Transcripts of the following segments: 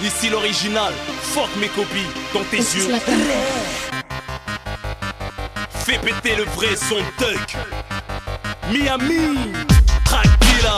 Ici l'original, fuck mes copies dans tes yeux. Fais péter le vrai son de Tuck. Miami, tranquilla.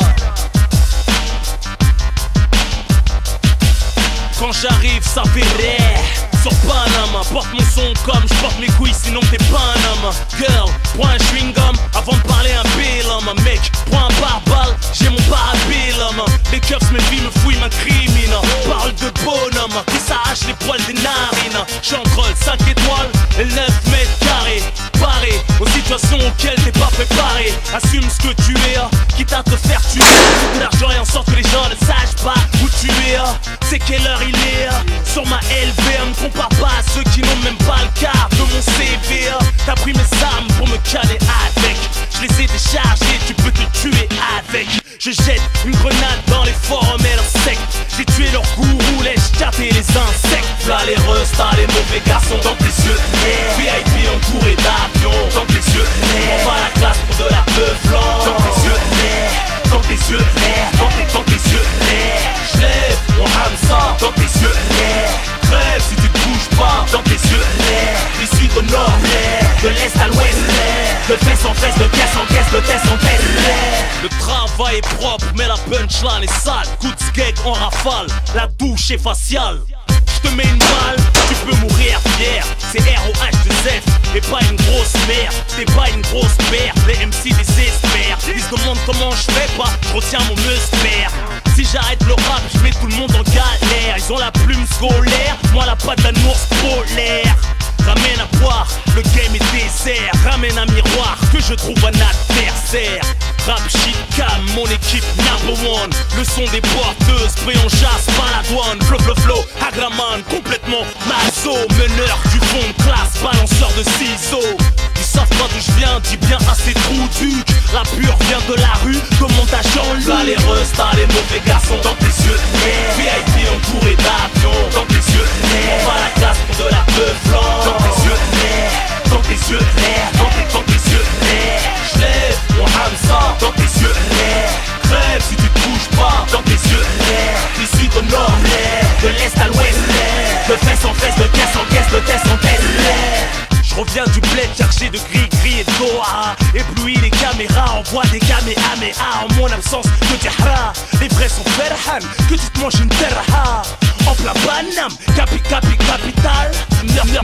Quand j'arrive, ça fait rire. Sur Panama, porte mon son comme je porte mes couilles, sinon t'es pas un homme. Girl, prends un chewing-gum avant de parler un bill. Mec, prends un pare-balles, j'ai mon parabillum. Les keufs, mes filles me fouillent, m'incrimine. Parle de bonhomme qui s'arrache les poils des narines. J'entre 5 étoiles et 9 mètres carrés. Paré aux situations auxquelles t'es pas préparé. Assume ce que tu es, quitte à te faire tuer. Fous de l'argent et en sorte que les gens ne sachent pas où tu es. C'est quelle heure il est sur ma LV. Me compare pas à ceux qui n'ont même pas le quart de mon CV. T'as pris mes armes pour me caler avec. Je les ai déchargés, tu peux te tuer avec. Je jette une grenade dans les forums et leurs sectes. J'ai tué leurs gourous, les chats et les insectes. V'là les restas, les mauvais garçons dans tes yeux. VIP entouré d'avions dans tes yeux. On va à la classe pour de la beuh blanc. Dans tes yeux, dans tes yeux, dans tes yeux. J'lève mon Hamza dans tes yeux. Crève si tu te bouges pas dans tes yeux. Du sud au nord, de l'est à l'ouest. De fesse en fesse, de caisse en caisse, de test en test. Le travail est propre, mais la punchline est sale. Coup de skate en rafale, la douche est faciale. Je te mets une balle, tu peux mourir fier. C'est ROH2F et pas une grosse merde. T'es pas une grosse merde, les MC désespèrent. Ils se demandent comment je fais pas, je retiens mon musper. Si j'arrête le rap, je mets tout le monde en galère. Ils ont la plume scolaire, moi la patte d'un ours polaire. Ramène à boire, le game est désert. Ramène un miroir, que je trouve un adversaire. Rap shit cam, mon équipe number one. Le son des porteuses, pré on chasse, pas la douane. Flow, agraman, complètement maso. Meneur du fond de classe, balanceur de ciseaux. Ils savent pas d'où je viens, dis bien à ces trous ducs. La pure vient de la rue, commande à Jean-Luc. Là les restas, les mauvais garçons dans tes yeux. VIP entouré d'avions dans tes yeux. On va à la classe pour de la beuh blanc. Dans tes yeux, dans tes yeux, dans tes yeux. J'lève mon Hamza dans tes yeux. Crève si tu te bouges pas dans tes yeux. Du sud au nord, de l'est à l'ouest. De fesse en fesse, de caisse en caisse, de test en test. Je reviens du bled chargé de gris et de Doha. Ébloui les caméras, envoie des kamehameha. En mon absence, que Jahra. Les vrais sont Ferhan, que tu te manges une terra. En plein Paname, capital.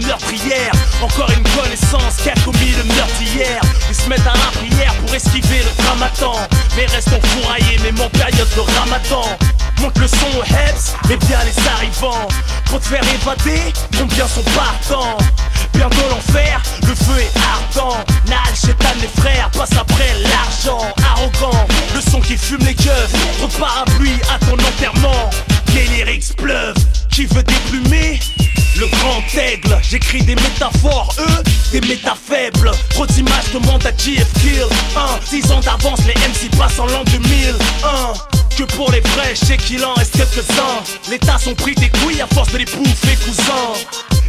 Meurtrière, encore une connaissance qui a commis le meurtre hier. Ils se mettent à la prière pour esquiver le dramaton. Mais restons fourraillés, même en période de ramadan. Monte le son aux Hebs, et bien les arrivants. Pour te faire évader, combien sont partants? Bientôt l'enfer, le feu est ardent. Nal, chétan, les frères, passe après l'argent. Arrogant, le son qui fume les keufs. Trop de parapluie à ton enterrement. Les lyrics pleuvent, qui veut déplumer? Le grand aigle, j'écris des métaphores, eux, des méta faibles. Trop d'images demandent à GF Kill. 10 ans d'avance, les MC passent en l'an 2000. Que pour les vrais, je sais qu'il en reste quelques-uns. Les tas sont pris des couilles à force de les bouffer, cousin.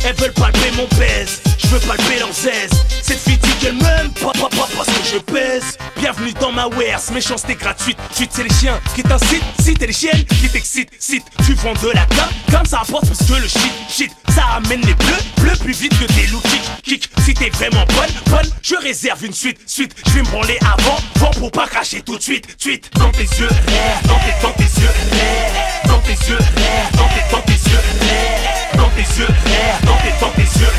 Elles veulent palper mon baise, je veux palper leurs aises. Cette fille dit qu'elle m'aime, pas parce que je pèse. Bienvenue dans ma wares, méchanceté gratuite. Suite c'est les chiens qui t'incitent, si t'es les chiennes qui t'excitent. Site, tu vends de la com, comme ça rapporte plus que le shit. Ça ramène les bleus plus vite que tes loups kick. Si t'es vraiment bonne, je réserve une suite. Je vais me branler avant pour pas cracher tout de suite. Dans tes yeux, dans tes yeux, dans tes yeux, dans tes yeux, dans tes yeux, dans tes yeux.